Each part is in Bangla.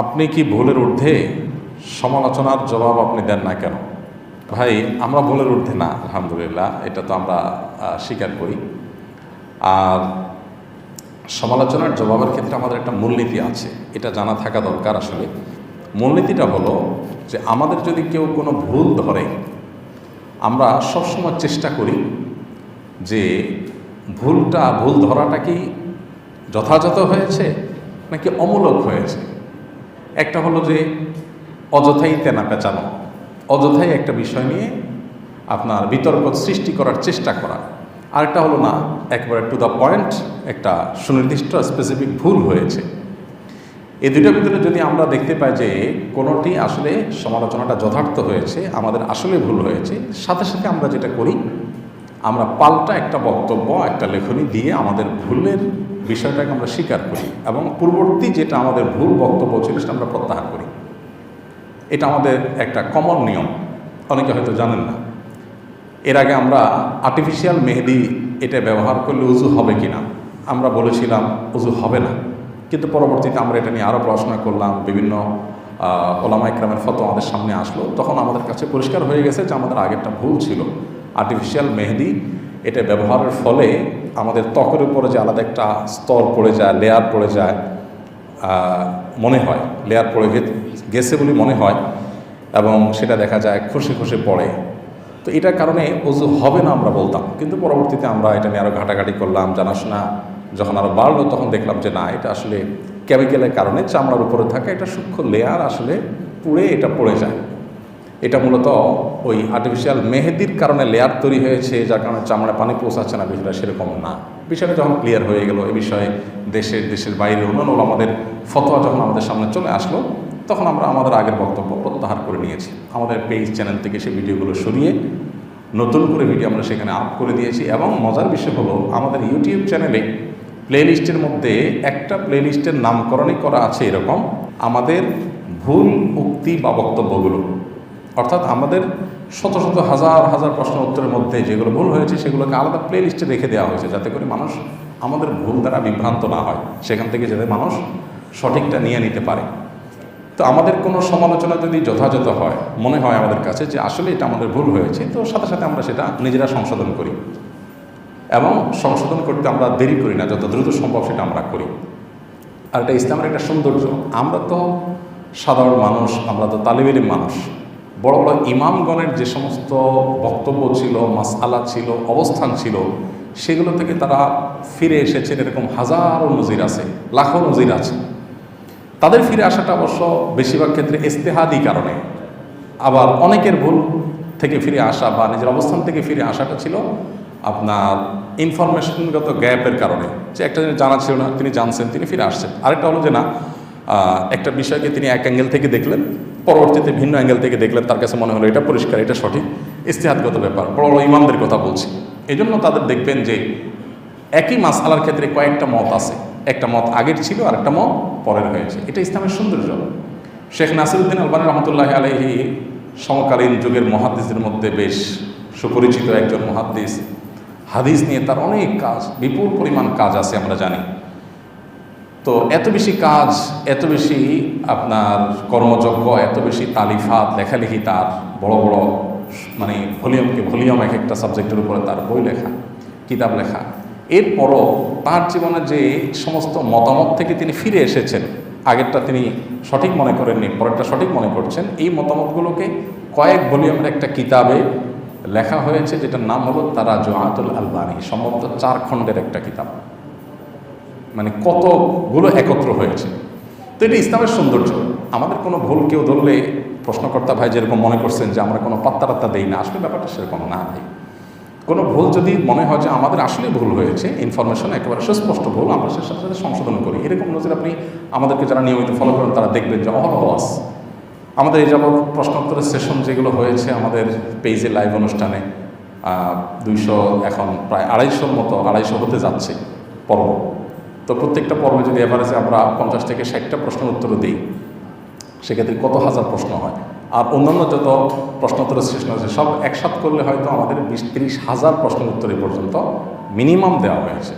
আপনি কি ভুলের ঊর্ধ্বে? সমালোচনার জবাব আপনি দেন না কেন? ভাই, আমরা ভুলের ঊর্ধ্বে না, আলহামদুলিল্লাহ, এটা তো আমরা স্বীকার করি। আর সমালোচনার জবাবের ক্ষেত্রে আমাদের একটা মূলনীতি আছে, এটা জানা থাকা দরকার। আসলে মূলনীতিটা হলো যে আমাদের যদি কেউ কোনো ভুল ধরে, আমরা সবসময় চেষ্টা করি যে ভুল ধরাটা কি যথাযথ হয়েছে নাকি অমূলক হয়েছে। একটা হলো যে অযথাই তেনা পেঁচানো, অযথাই একটা বিষয় নিয়ে আপনার বিতর্ক সৃষ্টি করার চেষ্টা করা। আরেকটা হলো না, একবারে টু দ্য পয়েন্ট একটা সুনির্দিষ্ট স্পেসিফিক ভুল হয়েছে। এই দুইটার ভিতরে যদি আমরা দেখতে পাই যে কোনোটি আসলে সমালোচনাটা যথার্থ হয়েছে, আমাদের আসলে ভুল হয়েছে, সাথে সাথে আমরা যেটা করি, আমরা পাল্টা একটা বক্তব্য, একটা লেখনী দিয়ে আমাদের ভুলের বিষয়টাকে আমরা স্বীকার করি এবং পূর্ববর্তী যেটা আমাদের ভুল বক্তব্য ছিল সেটা আমরা প্রত্যাহার করি। এটা আমাদের একটা কমন নিয়ম, অনেকে হয়তো জানেন না। এর আগে আমরা আর্টিফিশিয়াল মেহেদি এটা ব্যবহার করলে উজু হবে কি না, আমরা বলেছিলাম উজু হবে না। কিন্তু পরবর্তীতে আমরা এটা নিয়ে আরও পড়াশোনা করলাম, বিভিন্ন ওলামা ইকরামের ফতোয়া আমাদের সামনে আসলো, তখন আমাদের কাছে পরিষ্কার হয়ে গেছে যে আমাদের আগেরটা ভুল ছিল। আর্টিফিশিয়াল মেহেদি এটা ব্যবহারের ফলে আমাদের ত্বকের উপরে যে আলাদা একটা স্তর পড়ে যায়, লেয়ার পড়ে যায়, মনে হয় লেয়ার পড়ে গেছে বলে মনে হয়, এবং সেটা দেখা যায় খসে খসে পড়ে। তো এটার কারণে ওযু হবে না আমরা বলতাম, কিন্তু পরবর্তীতে আমরা এটা নিয়ে আরও ঘাটাঘাটি করলাম, জানাশোনা যখন আরও বাড়লো তখন দেখলাম যে না, এটা আসলে কেমিক্যালের কারণে চামড়ার উপরে থাকা এটা সূক্ষ্ম লেয়ার আসলে পুড়ে এটা পড়ে যায়। এটা মূলত ওই আর্টিফিশিয়াল মেহেদির কারণে লেয়ার তৈরি হয়েছে, যার কারণে চামড়ায় পানি পৌঁছাচ্ছে না, বিষয়টা সেরকম না। বিষয়টা যখন ক্লিয়ার হয়ে গেল, এ বিষয়ে দেশের বাইরে অন্যান্য আমাদের ফতোয়া যখন আমাদের সামনে চলে আসলো, তখন আমরা আমাদের আগের বক্তব্য প্রত্যাহার করে নিয়েছি। আমাদের পেজ চ্যানেল থেকে সেই ভিডিওগুলো সরিয়ে নতুন করে ভিডিও আমরা সেখানে আপ করে দিয়েছি। এবং মজার বিষয় হলো, আমাদের ইউটিউব চ্যানেলে প্লেলিস্টের মধ্যে একটা প্লেলিস্টের নামকরণই করা আছে এরকম, আমাদের ভুল উক্তি বা বক্তব্যগুলো। অর্থাৎ আমাদের শত শত হাজার হাজার প্রশ্ন উত্তরের মধ্যে যেগুলো ভুল হয়েছে সেগুলোকে আলাদা প্লে লিস্টে রেখে দেওয়া হয়েছে, যাতে করে মানুষ আমাদের ভুল দ্বারা বিভ্রান্ত না হয়, সেখান থেকে যাতে মানুষ সঠিকটা নিয়ে নিতে পারে। তো আমাদের কোনো সমালোচনা যদি যথাযথ হয়, মনে হয় আমাদের কাছে যে আসলে এটা আমাদের ভুল হয়েছে, তো সাথে সাথে আমরা সেটা নিজেরা সংশোধন করি, এবং সংশোধন করতে আমরা দেরি করি না, যত দ্রুত সম্ভব সেটা আমরা করি। আর এটা ইসলামের একটা সৌন্দর্য। আমরা তো সাধারণ মানুষ, আমরা তো তালিব ইলম মানুষ। বড় বড় ইমামগণের যে সমস্ত বক্তব্য ছিল, মাসআলা ছিল, অবস্থান ছিল, সেগুলো থেকে তারা ফিরে এসেছেন এরকম হাজারো নজির আছে, লাখো নজির আছে। তাদের ফিরে আসাটা অবশ্য বেশিরভাগ ক্ষেত্রে ইজতিহাদি কারণে, আবার অনেকের ভুল থেকে ফিরে আসা বা নিজের অবস্থান থেকে ফিরে আসাটা ছিল আপনার ইনফরমেশনগত গ্যাপের কারণে, যে একটা জিনিস জানা ছিল না, তিনি জানছেন, তিনি ফিরে আসছেন। আরেকটা হলো যে না, একটা বিষয়কে তিনি এক অ্যাঙ্গেল থেকে দেখলেন, পরবর্তীতে ভিন্ন অ্যাঙ্গেল থেকে দেখলেন, তার কাছে মনে হলো এটা পরিষ্কার, এটা সঠিক। ইজতিহাদগত ব্যাপার, বড় বড় ইমামদের কথা বলছি। এই জন্য তাদের দেখবেন যে একই মাসআলার ক্ষেত্রে কয়েকটা মত আছে, একটা মত আগের ছিল আর একটা মত পরের হয়েছে। এটা ইসলামের সৌন্দর্য। শেখ নাসিরউদ্দিন আলবানী রহমতুল্লাহ আলাইহি সমকালীন যুগের মুহাদ্দিসদের মধ্যে বেশ সুপরিচিত একজন মুহাদ্দিস। হাদিস নিয়ে তার অনেক কাজ, বিপুল পরিমাণ কাজ আছে আমরা জানি। তো এত বেশি কাজ, এত বেশি আপনার কর্মযজ্ঞ, এত বেশি তালিফাত, লেখালেখি, তার বড় বড় মানে ভলিউম এক একটা সাবজেক্টের উপরে তার বই লেখা, কিতাব লেখা। এরপরও তার জীবনে যে সমস্ত মতামত থেকে তিনি ফিরে এসেছেন, আগেরটা তিনি সঠিক মনে করেননি, পরেরটা সঠিক মনে করছেন, এই মতামতগুলোকে কয়েক ভলিউমের একটা কিতাবে লেখা হয়েছে, যেটার নাম হলো তারাজুআতুল আলবানী। সম্ভবত 4 খণ্ডের একটা কিতাব, মানে কতগুলো একত্র হয়েছে। তো এটা ইসলামের সৌন্দর্য। আমাদের কোনো ভুল কেউ ধরলে, প্রশ্নকর্তা ভাই যেরকম মনে করছেন যে আমরা কোনো পাত্তা টাত্তা দেই না, আসলে ব্যাপারটা সেরকম না ভাই। কোনো ভুল যদি মনে হয় যে আমাদের আসলে ভুল হয়েছে, ইনফরমেশন একেবারে সুস্পষ্ট ভুল, আমরা সে সাথে সাথে সংশোধন করি। এরকম নজির আপনি আমাদেরকে যারা নিয়মিত ফলো করেন তারা দেখবেন যে অহরহ আমাদের এই যাবৎ প্রশ্নোত্তরের সেশন যেগুলো হয়েছে আমাদের পেজে লাইভ অনুষ্ঠানে, 200 এখন প্রায় 250 মতো, 250 হতে যাচ্ছে পর্ব। তো প্রত্যেকটা পর্বে যদি এভারেজে আমরা 50 থেকে 60টা প্রশ্নের উত্তর দিই, সেক্ষেত্রে কত হাজার প্রশ্ন হয়। আর অন্যান্য যত প্রশ্নোত্তরের সেশন আছে সব একসাথ করলে হয়তো আমাদের 20-30 হাজার প্রশ্নের উত্তর এ পর্যন্ত মিনিমাম দেওয়া হয়েছে।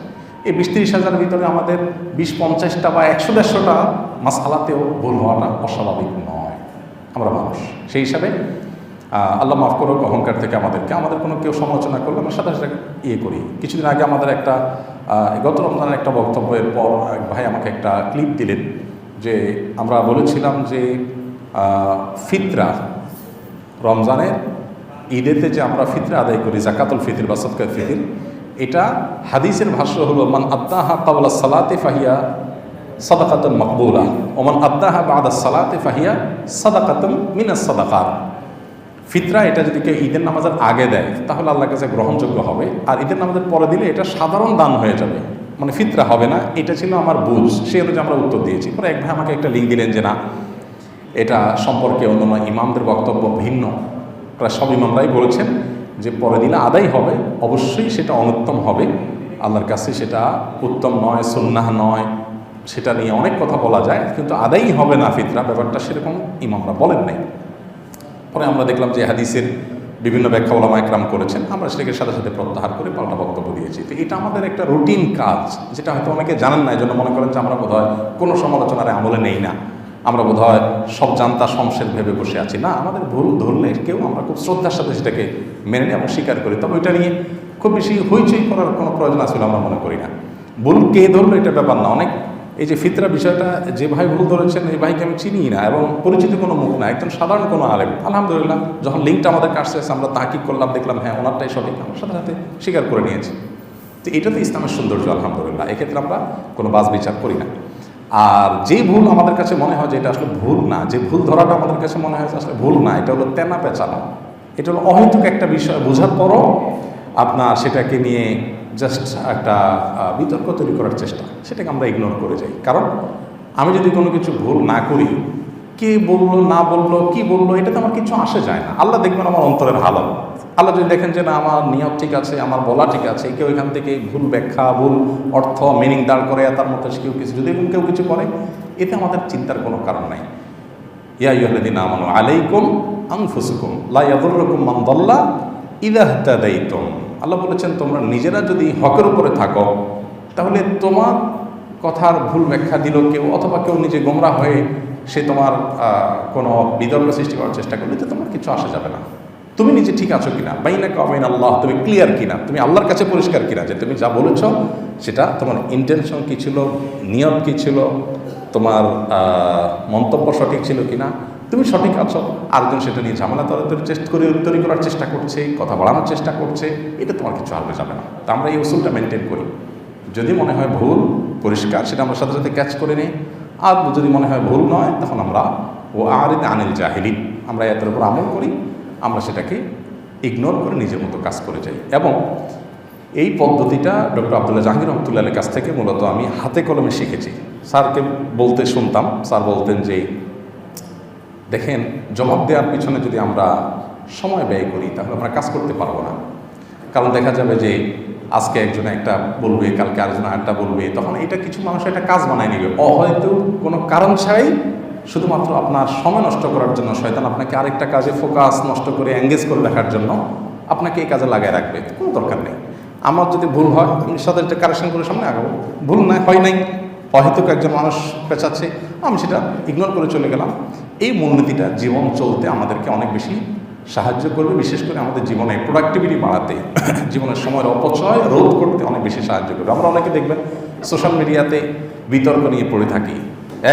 এই 20-30 হাজারের ভিতরে আমাদের 20-50টা বা 100-150টা মাসআলাতেও ভুল হওয়াটা অস্বাভাবিক নয়, আমরা মানুষ। সেই হিসাবে আল্লাহ মাফ করুক, অহংকার থেকে আমাদের কোনো কেউ সমালোচনা করলে আমরা সাথে সাথে করি। কিছুদিন আগে আমাদের একটা গত রমজানের একটা বক্তব্যের পর এক ভাই আমাকে একটা ক্লিপ দিলেন, যে আমরা বলেছিলাম যে ফিতরা রমজানের ঈদেতে যে আমরা ফিতরা আদায় করি, জাকাতুল ফিতর বা সদকাতুল ফিতর, এটা হাদিসের ভাষ্য হলো মান আদ্দাহা ক্বাবলা সালাতি ফাহিয়া সাদাকাতুন মাকবুলা ওয়া মান আদ্দাহা বা'দা সালাতি ফাহিয়া সাদাকাতুন মিনাস সাদাকাত। ফিতরা এটা যদি কেউ ঈদের নামাজের আগে দেয় তাহলে আল্লাহর কাছে গ্রহণযোগ্য হবে, আর ঈদের নামাজের পরে দিলে এটা সাধারণ দান হয়ে যাবে, মানে ফিতরা হবে না। এটা ছিল আমার বুঝ, সেই অনুযায়ী আমরা উত্তর দিয়েছি। পরে এক ভাই আমাকে একটা লিঙ্ক দিলেন যে না, এটা সম্পর্কে অন্যান্য ইমামদের বক্তব্য ভিন্ন। প্রায় সব ইমামরাই বলেছেন যে পরে দিলে আদায় হবে, অবশ্যই সেটা অনুত্তম হবে, আল্লাহর কাছে সেটা উত্তম নয়, সুন্নাহ নয়, সেটা নিয়ে অনেক কথা বলা যায়, কিন্তু আদায়ই হবে না ফিতরা, ব্যাপারটা সেরকম ইমামরা বলেন নাই। পরে আমরা দেখলাম যে হাদিসের বিভিন্ন ব্যাখ্যা ওলামা একরাম করেছেন, আমরা সেটাকে সাথে সাথে প্রত্যাহার করে পাল্টা বক্তব্য দিয়েছি। তো এটা আমাদের একটা রুটিন কাজ, যেটা হয়তো অনেকে জানেন না, এই জন্য মনে করেন যে আমরা বোধহয় কোনো সমালোচনার আমলে নেই না, আমরা বোধহয় সব জানতা শমশের ভেবে বসে আছি। না, আমাদের ভুল ধরলে কেউ আমরা খুব শ্রদ্ধার সাথে সেটাকে মেনে নিই এবং স্বীকার করি। তবে ওইটা নিয়ে খুব বেশি হইচই করার কোনো প্রয়োজন আছে বলে আমরা মনে করি না। ভুল কে ধরলো এটা ব্যাপার না। অনেক এই যে ফিতরা বিষয়টা, যে ভাই ভুল ধরেছেন এই ভাইকে আমি চিনি না এবং পরিচিত কোনো মুখ না, একজন সাধারণ কোনো আলেম। আলহামদুলিল্লাহ, যখন লিঙ্কটা আমাদের কাছে এসে আমরা তাহকিক করলাম, দেখলাম হ্যাঁ ওনারটাই সঠিক, আমার সাথে সাথে স্বীকার করে নিয়েছি। তো এটা তো ইসলামের সৌন্দর্য, আলহামদুলিল্লাহ। এক্ষেত্রে আমরা কোনো বাজ বিচার করি না। আর যে ভুল আমাদের কাছে মনে হয় যে এটা আসলে ভুল না, যে ভুল ধরাটা আমাদের কাছে মনে হয় আসলে ভুল না, এটা হলো তেনা পেঁচানো, এটা হলো অহেতুক একটা বিষয় বোঝার পরও আপনার সেটাকে নিয়ে জাস্ট একটা বিতর্ক তৈরি করার চেষ্টা, সেটাকে আমরা ইগনোর করে যাই। কারণ আমি যদি কোনো কিছু ভুল না করি, কে বললো না বললো কি বললো এটাতে আমার কিছু আসে যায় না। আল্লাহ দেখবেন আমার অন্তরের হালত। আল্লাহ যদি দেখেন যে না আমার নিয়ত ঠিক আছে, আমার বলা ঠিক আছে, কেউ এখান থেকে ভুল ব্যাখ্যা, ভুল অর্থ, মিনিং দাঁড় করে তার মতো কেউ কিছু যদি কেউ কিছু করে, এতে আমাদের চিন্তার কোনো কারণ নাই। ইয়া আইয়ুহাল্লাযীনা আমানু আলাইকুম আনফুসাকুম লা ইয়াদুররুকুম মান দাল্লা ইযা ইহতাদাইতুম। আল্লাহ বলেছেন তোমরা নিজেরা যদি হকের উপরে থাকো, তাহলে তোমার কথার ভুল ব্যাখ্যা দিল কেউ, অথবা কেউ নিজে গোমরা হয়ে সে তোমার কোনো বিতর্ক সৃষ্টি করার চেষ্টা করলে তো তোমার কিছু আসা যাবে না। তুমি নিজে ঠিক আছো কিনা, বাইনাকা ওয়া বাইনা আল্লাহ, তুমি ক্লিয়ার কিনা, তুমি আল্লাহর কাছে পরিষ্কার কিনা যে তুমি যা বলেছ সেটা তোমার ইন্টেনশন কী ছিল, নিয়ত কী ছিল, তোমার মন্তব্য সঠিক ছিল কিনা, তুমি সঠিক আছো। আরেকজন সেটা নিয়ে ঝামেলা তৈরি করার চেষ্টা করছে, কথা বাড়ানোর চেষ্টা করছে, এটা তোমার কিছু আসবে যাবে না। তা আমরা এই উসুলটা মেনটেন করি। যদি মনে হয় ভুল পরিষ্কার, সেটা আমরা সাথে সাথে ক্যাচ করে নিই। আর যদি মনে হয় ভুল নয়, তখন আমরা আরিদ আনিল জাহিলিন, আমরা এতের উপর আমল করি, আমরা সেটাকে ইগনোর করে নিজের মতো কাজ করে যাই। এবং এই পদ্ধতিটা ডক্টর আব্দুল্লাহ জাহাঙ্গীর রহমতুল্লাহের কাছ থেকে মূলত আমি হাতে কলমে শিখেছি। স্যারকে বলতে শুনতাম, স্যার বলতেন যে দেখেন, জবাব দেওয়ার পিছনে যদি আমরা সময় ব্যয় করি তাহলে আমরা কাজ করতে পারবো না। কারণ দেখা যাবে যে আজকে একজনে একটা বলবে, কালকে আরেকজনে আরেকটা বলবে, তখন এটা কিছু মানুষ একটা কাজ বানায় নেবে অহয়তো কোনো কারণ ছাড়াই, শুধুমাত্র আপনার সময় নষ্ট করার জন্য। শয়তান আপনাকে আরেকটা কাজে ফোকাস নষ্ট করে এঙ্গেজ করে রাখার জন্য আপনাকে এই কাজে লাগায় রাখবে, কোনো দরকার নেই। আমার যদি ভুল হয় আমি সাথে একটা কারেকশন করে সামনে আগাবো, ভুল না হয় নাই, অহেতুক একজন মানুষ পেঁচাচ্ছে, আমি সেটা ইগনোর করে চলে গেলাম। এই মূলনীতিটা জীবন চলতে আমাদেরকে অনেক বেশি সাহায্য করবে, বিশেষ করে আমাদের জীবনে প্রোডাক্টিভিটি বাড়াতে, জীবনের সময়ের অপচয় রোধ করতে অনেক বেশি সাহায্য করবে। আমরা অনেকে দেখবেন সোশ্যাল মিডিয়াতে বিতর্ক নিয়ে পড়ে থাকি,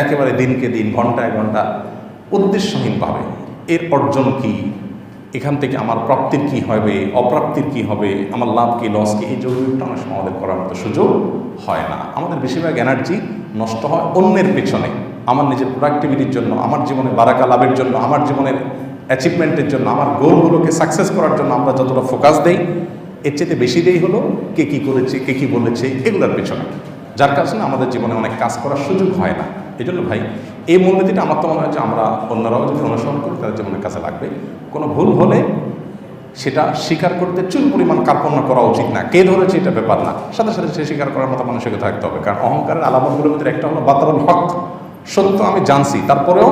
একেবারে দিনকে দিন, ঘন্টায় ঘন্টা, উদ্দেশ্যহীনভাবে। এর অর্জন কি, এখান থেকে আমার প্রাপ্তির কি হবে, অপ্রাপ্তির কি হবে, আমার লাভ কি লস কি, এই জরুরিটা অনেক সময় আমাদের করার মতো সুযোগ হয় না। আমাদের বেশিরভাগ এনার্জি নষ্ট হয় অন্যের পেছনে, আমার নিজের প্রোডাক্টিভিটির জন্য, আমার জীবনে বারাকা লাভের জন্য, আমার জীবনের অ্যাচিভমেন্টের জন্য, আমার গোলগুলোকে সাকসেস করার জন্য আমরা যতটা ফোকাস দেই, এর চেয়ে বেশি দেই হলো কে কী করেছে, কে কী বলেছে, এগুলোর পেছনে, যার কারণে আমাদের জীবনে অনেক কাজ করার সুযোগ হয় না। এই জন্য ভাই, এই মূলনীতিটা আমার তো মনে হয় যে আমরা অন্যরাও যদি অনুসরণ করি তাদের জীবনের কাছে লাগবে। কোনো ভুল হলে সেটা স্বীকার করতে চুল পরিমাণ কার্পণ্য করা উচিত না। কে ধরেছে এটা ব্যাপার না, সাথে সাথে সে স্বীকার করার মতো মানসিকতা থাকতে হবে। কারণ অহংকারের আলামতগুলোর ভিতরে একটা হলো বাতারুল হক, সত্য আমি জানছি, তারপরেও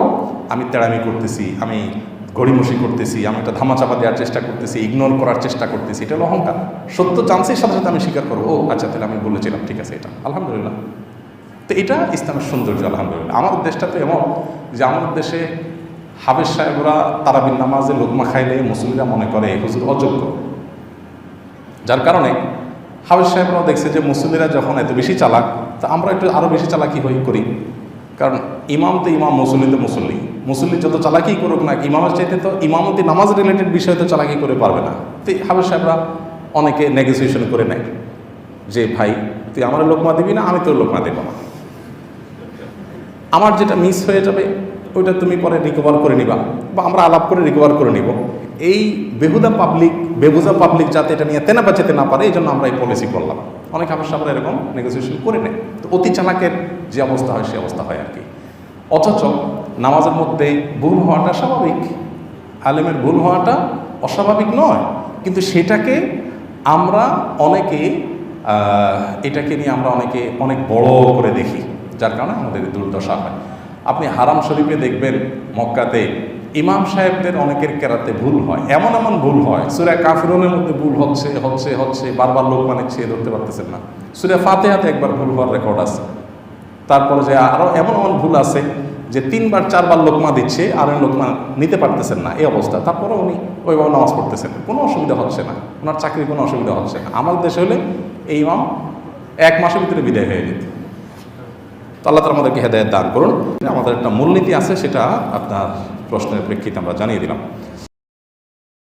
আমি তেড়ামি করতেছি, আমি গড়িমসি করতেছি, আমি একটা ধামাচাপা দেওয়ার চেষ্টা করতেছি, ইগনোর করার চেষ্টা করতেছি, এটা হলো অহংকার। সত্য জানছি, সাথে সাথে আমি স্বীকার করবো, ও আচ্ছা তাহলে আমি বলেছিলাম, ঠিক আছে, এটা আলহামদুলিল্লাহ। তো এটা ইসলামের সৌন্দর্য আলহামদুলিল্লাহ। আমাদের দেশটা তো এমন যে আমাদের দেশে হাফেজ সাহেবরা তারাবির নামাজে লোকমা খাইলে মুসলিমরা মনে করে হুজুর অযোগ্য, যার কারণে হাফেজ সাহেবরাও দেখছে যে মুসলিমরা যখন এত বেশি চালাক, তা আমরা একটু আরও বেশি চালাকি করি। কারণ ইমাম তো ইমাম, মুসল্লি তো মুসল্লি যত চালাকি করুক না, ইমামের চাইতে তো ইমামতি নামাজ রিলেটেড বিষয় তো চালাকি করে পারবে না। তো হাফেজ সাহেবরা অনেকে নেগোসিয়েশন করে নেয় যে ভাই তুই আমার লোকমা দিবি না, আমি তোর লোকমা দেবো না, আমার যেটা মিস হয়ে যাবে ওইটা তুমি পরে রিকভার করে নিবা, বা আমরা আলাপ করে রিকভার করে নিব। এই বেহুদা পাবলিক যাতে এটা নিয়ে তেনা বাঁচাতে না পারে, এই জন্য আমরা এই পলিসি করলাম। অনেক হাফেজ সাহেবরা এরকম নেগোসিয়েশন করে নেয়। তো অতি চালাকের যে অবস্থা হয় সে অবস্থা হয় আর কি। অথচ নামাজের মধ্যে ভুল হওয়াটা স্বাভাবিক, আলেমের ভুল হওয়াটা অস্বাভাবিক নয়, কিন্তু সেটাকে আমরা এটাকে নিয়ে আমরা অনেক বড় করে দেখি, যার কারণে আমাদের দুর্দশা হয়। আপনি হারাম শরীফে দেখবেন মক্কাতে ইমাম সাহেবদের অনেকের কেরাতে ভুল হয়, এমন ভুল হয়, সূরা কাফিরুনের মধ্যে ভুল হচ্ছে বারবার লোক ধরতে পারতেছেন না। সূরা ফাতিহাতে একবার ভুল হওয়ার রেকর্ড আছে। তারপরে যে আরও এমন ভুল আছে যে 3-4 লোকমা দিচ্ছে আর লোকমা নিতে পারতেছেন না, এই অবস্থা। তারপরে উনি ওইভাবে নামাজ পড়তেছেন, কোনো অসুবিধা হচ্ছে না, ওনার চাকরির কোনো অসুবিধা হচ্ছে না। আমাদের দেশে হলে এই ইমাম 1 মাসের ভিতরে বিদায় হয়ে যেত। তো আল্লাহ তাআলা আমাদেরকে হেদায়েত দান করুন। আমাদের একটা মূলনীতি আছে, সেটা আপনার প্রশ্নের প্রেক্ষিতে আমরা জানিয়ে দিলাম।